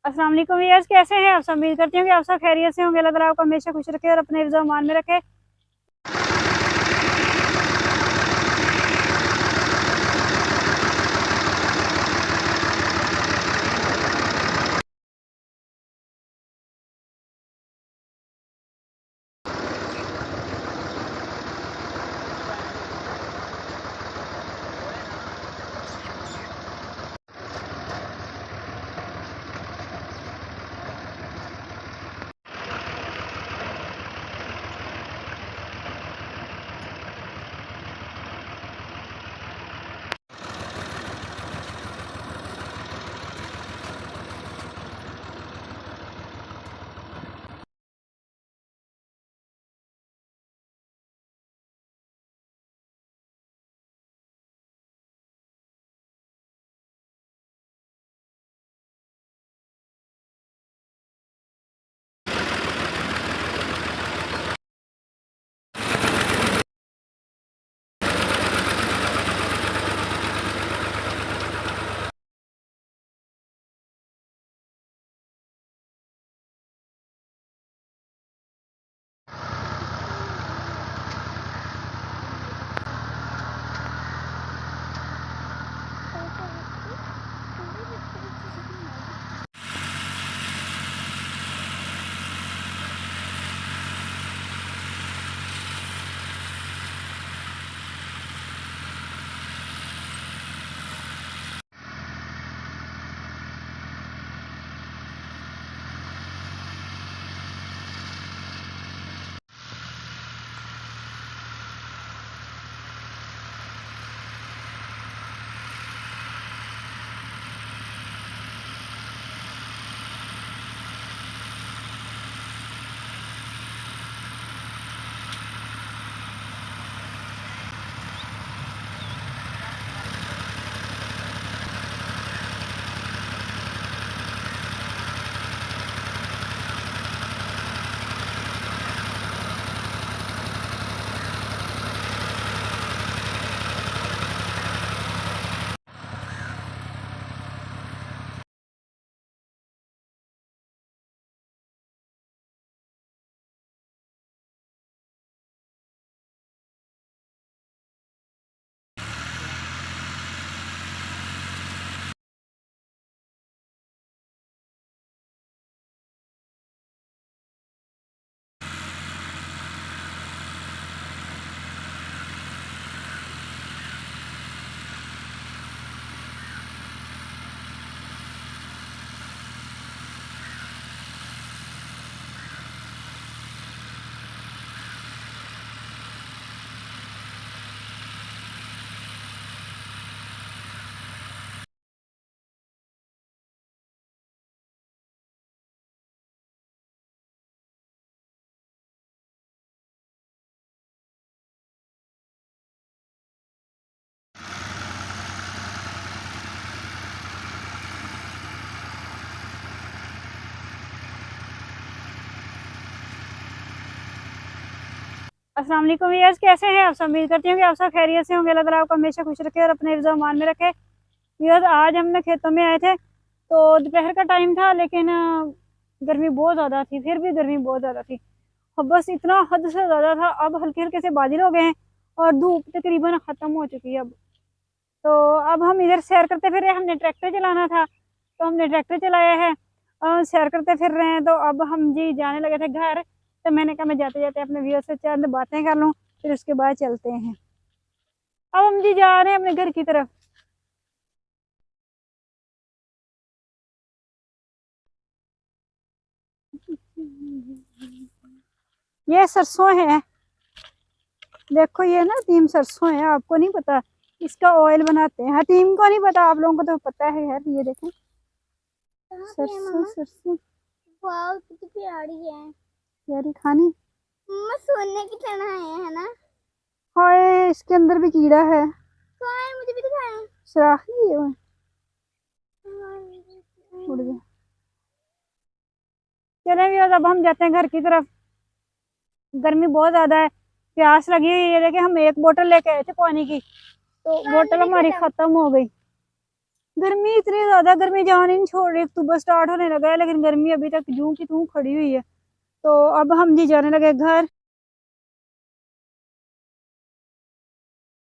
अस्सलाम वालेकुम व्यूअर्स, कैसे हैं आप सब। उम्मीद करती हूँ कि आप सब खैरियत से होंगे। अल्लाह ताला आपको हमेशा खुश रखे और अपने हिफ्ज़ व अमान में रखे। अस्सलाम वालेकुम व्यूअर्स, कैसे हैं आप सब। उम्मीद करती हूँ कि आप सब खैरियत से होंगे। अल्लाह ताला आपको हमेशा खुश रखे और अपने हिफ्ज़ व अमान में रखे। व्यूअर्स, आज हमने खेतों में आए थे तो दोपहर का टाइम था, लेकिन गर्मी बहुत ज़्यादा थी। फिर भी गर्मी बहुत ज़्यादा थी और बस इतना हद से ज़्यादा था। अब हल्के हल्के से बादल हो गए हैं और धूप तकरीबन ख़त्म हो चुकी है अब। तो अब हम इधर सैर करते फिर रहे। हमने ट्रैक्टर चलाना था तो हमने ट्रैक्टर चलाया है और सैर करते फिर रहे हैं। तो अब हम जी जाने लगे थे घर। तो मैंने कहा मैं जाते जाते अपने व्यूअर से चंद बातें कर लूँ, फिर उसके बाद चलते हैं। अब हम जी जा रहे हैं अपने घर की तरफ। ये सरसों है, देखो ये ना हकीम सरसों है। आपको नहीं पता, इसका ऑयल बनाते हैं। हकीम को नहीं पता, आप लोगों को तो पता है यार। ये देखें सरसों सरसों। वाह कितनी प्यारी है। यारी खानी मम्मा सोने की तरह है ना। हाय, इसके अंदर भी कीड़ा है। तो आए मुझे भी दिखाएं। सुराखी है वो, उड़ गया। चलें भी, अब हम जाते हैं घर की तरफ। गर्मी बहुत ज्यादा है, प्यास लगी हुई है। ये देखे हम एक बोतल लेके आए थे पानी की, तो बोतल हमारी खत्म हो गई। गर्मी इतनी ज्यादा, गर्मी जान ही नहीं छोड़ रही। अक्टूबर स्टार्ट होने लगा है लेकिन गर्मी अभी तक यूं की तूं खड़ी हुई है। तो अब हम जी जाने लगे घर।